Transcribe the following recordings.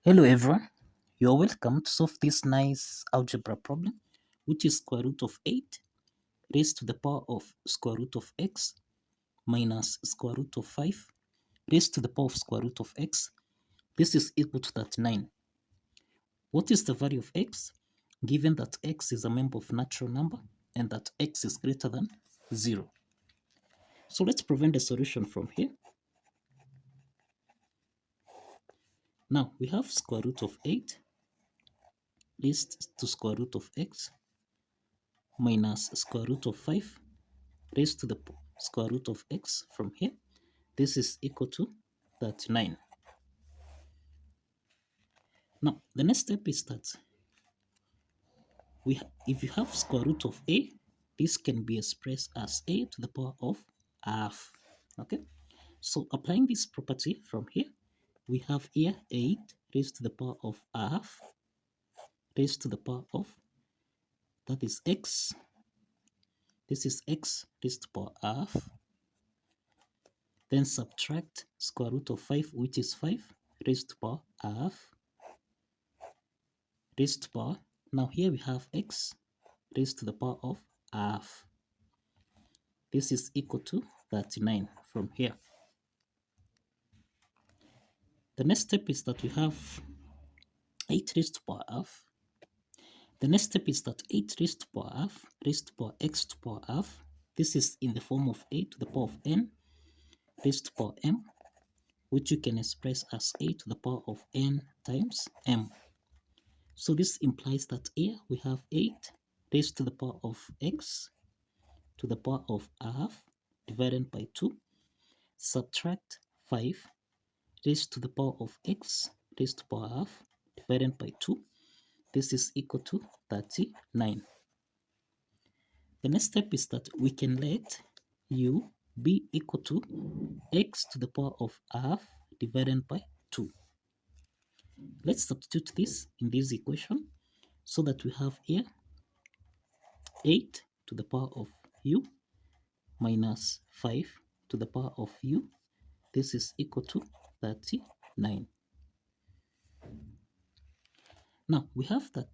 Hello everyone, you're welcome to solve this nice algebra problem, which is square root of 8 raised to the power of square root of x minus square root of 5 raised to the power of square root of x. This is equal to 39. What is the value of x, given that x is a member of natural number and that x is greater than 0? So let's prevent the solution from here. Now we have square root of 8 raised to square root of x minus square root of 5 raised to the square root of x from here. This is equal to 39. Now, the next step is that if you have square root of a, this can be expressed as a to the power of half. Okay, so applying this property from here, we have here 8 raised to the power of half raised to the power of, that is x. This is x raised to the power half. Then subtract square root of 5, which is 5 raised to the power half raised to the power. Now here we have x raised to the power of half. This is equal to 39 from here. The next step is that we have 8 raised to the power half. The next step is that 8 raised to the power half raised to the power x to the power half. This is in the form of a to the power of n raised to the power m, which you can express as a to the power of n times m. So this implies that here we have 8 raised to the power of x to the power of half divided by 2, subtract 5 raised to the power of x raised to the power half divided by 2. This is equal to 39. The next step is that we can let u be equal to x to the power of half divided by 2. Let's substitute this in this equation so that we have here 8 to the power of u minus 5 to the power of u. This is equal to 39. Now we have that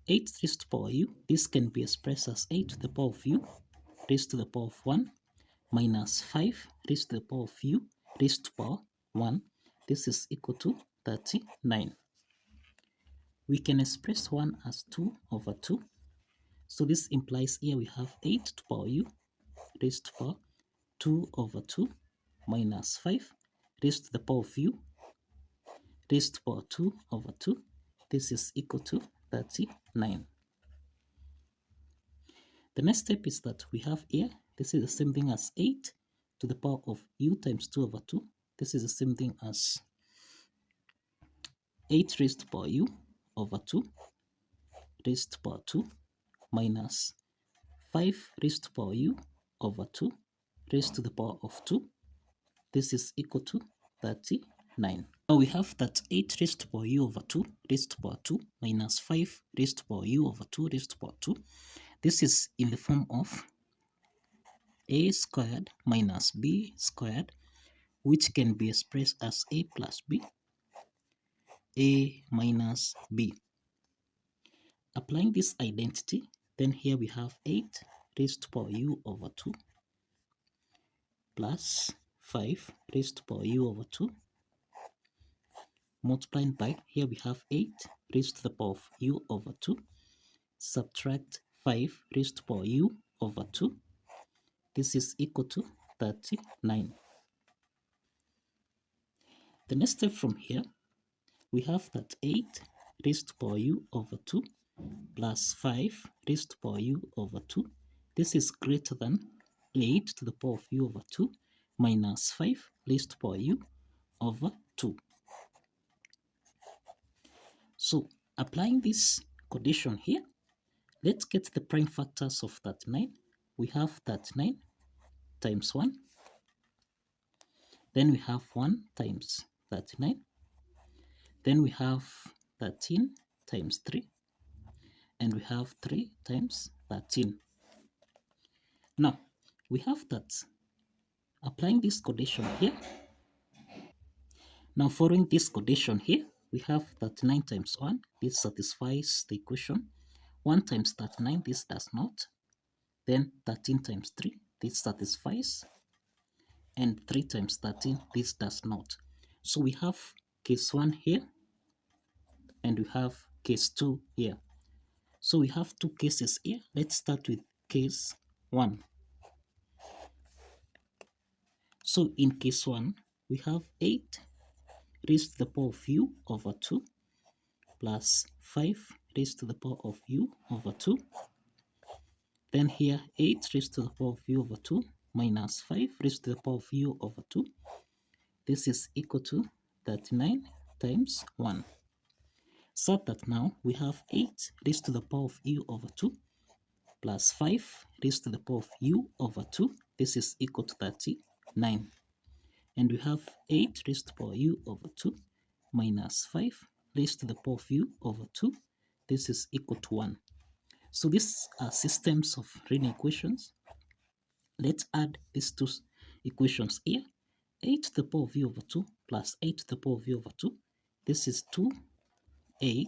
8 raised to the power u. This can be expressed as 8 to the power of u raised to the power of 1 minus 5 raised to the power of u raised to the power 1. This is equal to 39. We can express 1 as 2 over 2. So this implies here we have 8 to the power u raised to the power 2 over 2 minus 5 raised to the power of u raised to the power 2 over 2. This is equal to 39. The next step is that we have here, this is the same thing as 8 to the power of u times 2 over 2. This is the same thing as 8 raised to the power u over 2 raised to the power 2 minus 5 raised to the power u over 2 raised to the power of 2. This is equal to 39. Now we have that 8 raised to the power u over 2 raised to the power 2 minus 5 raised to the power u over 2 raised to the power 2. This is in the form of a squared minus b squared, which can be expressed as a plus b, a minus b. Applying this identity, then here we have 8 raised to the power u over 2 plus 5 raised to the power u over 2 multiplying by, here we have 8 raised to the power of u over 2, subtract 5 raised to the power u over 2. This is equal to 39. The next step from here, we have that 8 raised to the power u over 2 plus 5 raised to the power u over 2. This is greater than 8 to the power of u over 2 minus 5 raised to the power u over 2. So applying this condition here, let's get the prime factors of 39. We have 39 times 1. Then we have 1 times 39. Then we have 13 times 3. And we have 3 times 13. Now, we have that applying this condition here. Now, following this condition here, we have 39 times 1. This satisfies the equation. 1 times 39, this does not. Then 13 times 3, this satisfies. And 3 times 13, this does not. So we have case 1 here, and we have case 2 here. So we have two cases here. Let's start with case 1. So in case 1, we have 8 raised to the power of u over 2 plus 5 raised to the power of u over 2. Then here 8 raised to the power of u over 2 minus 5 raised to the power of u over 2. This is equal to 39 times 1. So that now we have 8 raised to the power of u over 2 plus 5 raised to the power of u over 2. This is equal to 39. And we have 8 raised to the power u over 2 minus 5 raised to the power of u over 2. This is equal to 1. So these are systems of linear equations. Let's add these two equations here. 8 to the power of u over 2 plus 8 to the power of u over 2. This is 8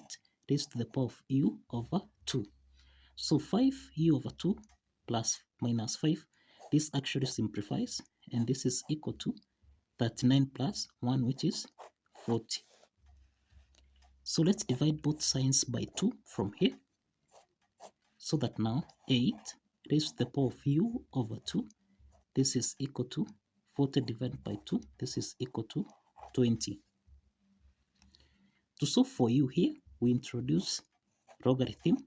raised to the power of u over 2. So 5u over 2 plus minus 5, this actually simplifies, and this is equal to 39 plus 1, which is 40. So let's divide both signs by 2 from here. So that now 8 raised to the power of u over 2, this is equal to 40 divided by 2, this is equal to 20. To solve for u here, we introduce logarithm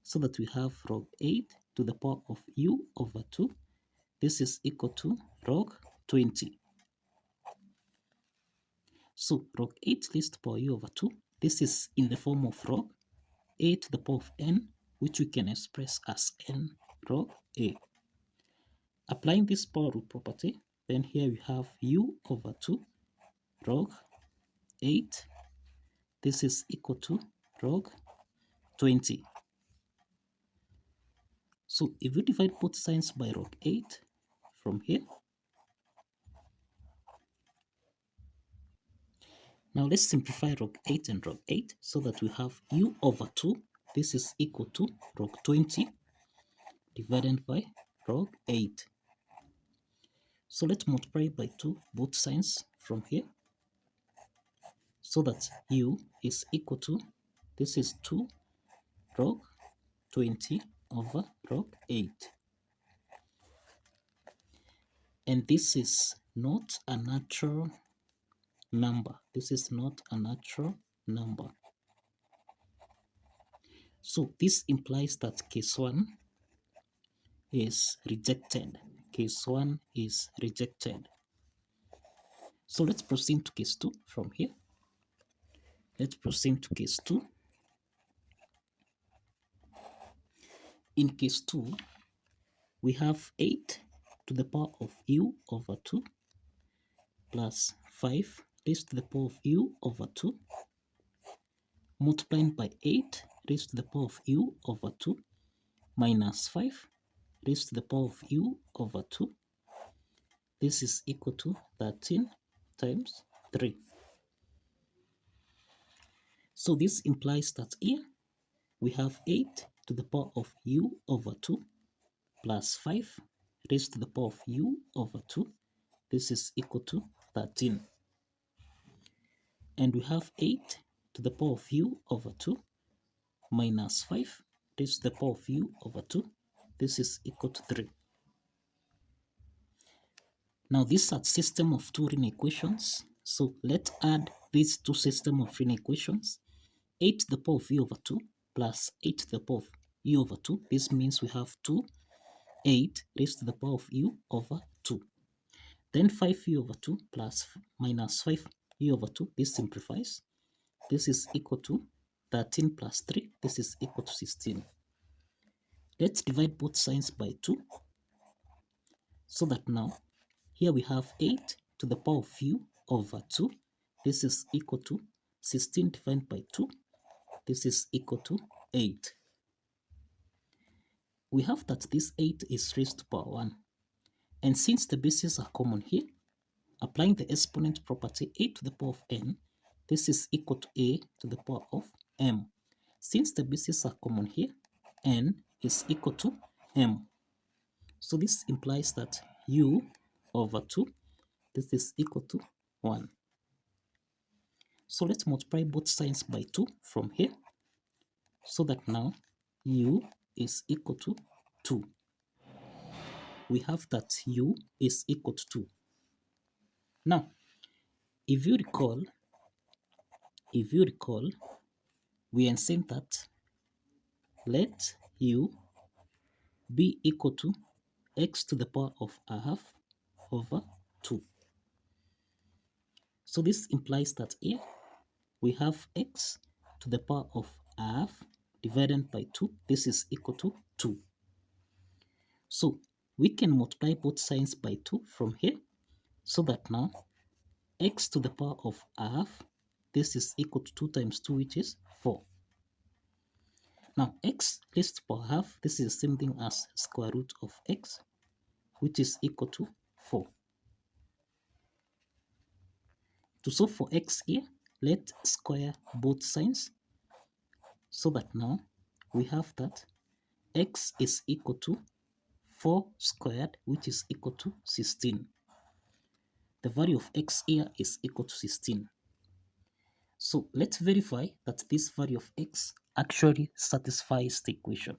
so that we have log 8 to the power of u over 2. This is equal to log 20. So log 8 raised to the power u over 2, this is in the form of log a to the power of n, which we can express as n log a. Applying this power rule property, then here we have u over 2 log 8. This is equal to log 20. So if we divide both signs by log 8 from here, now let's simplify log 8 and log 8 so that we have u over 2. This is equal to log 20 divided by log 8. So let's multiply by 2 both signs from here so that u is equal to, this is 2 log 20 over log 8. And this is not a natural number. This is not a natural number. So this implies that case 1 is rejected. Case 1 is rejected. So let's proceed to case 2 from here. Let's proceed to case 2. In case 2, we have 8 to the power of u over 2 plus 5 raised to the power of u over 2 multiplied by 8 raised to the power of u over 2 minus 5 raised to the power of u over 2. This is equal to 13 times 3. So this implies that here we have 8 to the power of u over 2 plus 5 raised to the power of u over 2. This is equal to 13. And we have 8 to the power of u over 2 minus 5 raised to the power of u over 2. This is equal to 3. Now this is a system of two linear equations. So let's add these two systems of linear equations. 8 to the power of u over 2 plus 8 to the power of u over 2. This means we have 8 raised to the power of u over 2. Then 5u over 2 plus minus 5u over 2. This simplifies. This is equal to 13 plus 3. This is equal to 16. Let's divide both signs by 2. So that now, here we have 8 to the power of u over 2. This is equal to 16 divided by 2. This is equal to 8. We have that this 8 is raised to power 1. And since the bases are common here, applying the exponent property, 8 to the power of n this is equal to a to the power of m. Since the bases are common here, n is equal to m. So this implies that u over 2, this is equal to 1. So let's multiply both signs by 2 from here, so that now u is equal to 2. We have that u is equal to 2. Now, if you recall, we are saying that let u be equal to x to the power of a half over 2. So this implies that here we have x to the power of a half divided by 2. This is equal to 2. So we can multiply both signs by 2 from here, so that now x to the power of a half, this is equal to 2 times 2, which is 4. Now x raised to the power half, this is the same thing as square root of x, which is equal to 4. To solve for x here, let's square both signs, so that now we have that x is equal to 4 squared, which is equal to 16. The value of x here is equal to 16. So let's verify that this value of x actually satisfies the equation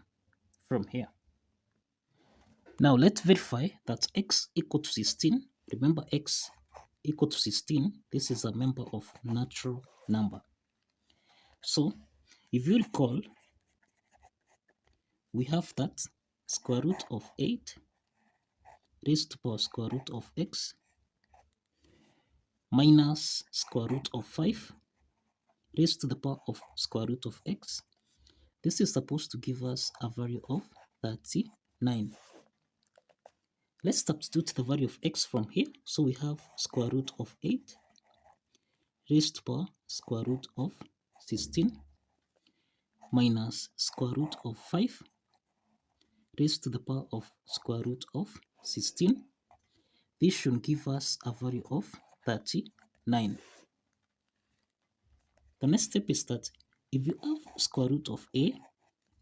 from here. Now let's verify that x equal to 16. Remember, x equal to 16, this is a member of natural number. So if you recall, we have that square root of 8 raised to the power square root of x minus square root of 5 raised to the power of square root of x. This is supposed to give us a value of 39. Let's substitute the value of x from here. So we have square root of 8 raised to the power square root of 16 minus square root of 5 raised to the power of square root of 16. This should give us a value of 39. The next step is that if you have square root of a,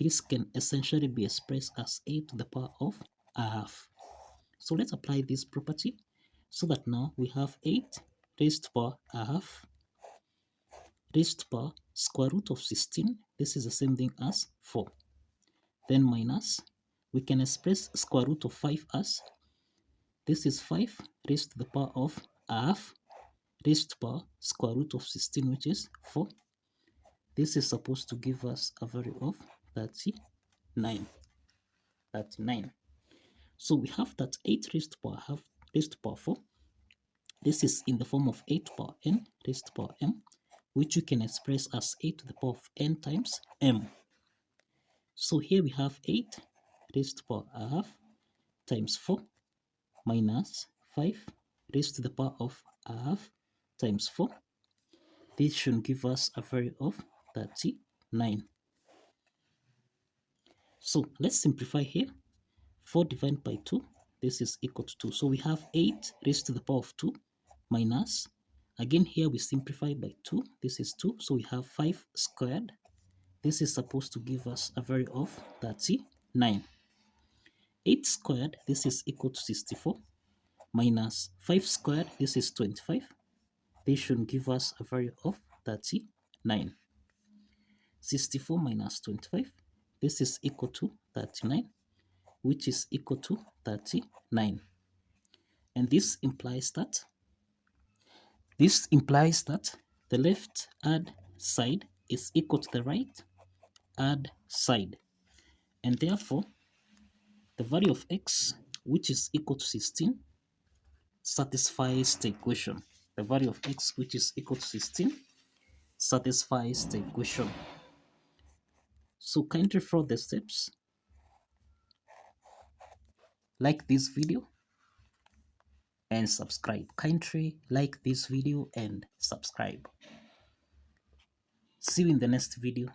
this can essentially be expressed as a to the power of a half. So let's apply this property, so that now we have 8 raised to the power a half raised to the power square root of 16. This is the same thing as 4. Then minus, we can express square root of 5 as, this is 5 raised to the power of a half raised to the power square root of 16, which is 4. This is supposed to give us a value of 39. So we have that 8 raised to the power half raised to the power 4. This is in the form of 8 to the power n raised to the power m, which you can express as 8 to the power of n times m. So here we have 8 raised to the power a half times 4 minus 5 raised to the power of a half times 4. This should give us a value of 39. So let's simplify here. 4 divided by 2, this is equal to 2. So we have 8 raised to the power of 2 minus, again here we simplify by 2, this is 2. So we have 5 squared. This is supposed to give us a value of 39. 8 squared, this is equal to 64, minus 5 squared, this is 25. This should give us a value of 39. 64 minus 25, this is equal to 39, which is equal to 39. And this implies that the left hand side is equal to the right hand side, and therefore the value of x, which is equal to 16, satisfies the equation. The value of x, which is equal to 16, satisfies the equation. So kindly follow the steps, like this video and subscribe. Kindly like this video and subscribe. See you in the next video.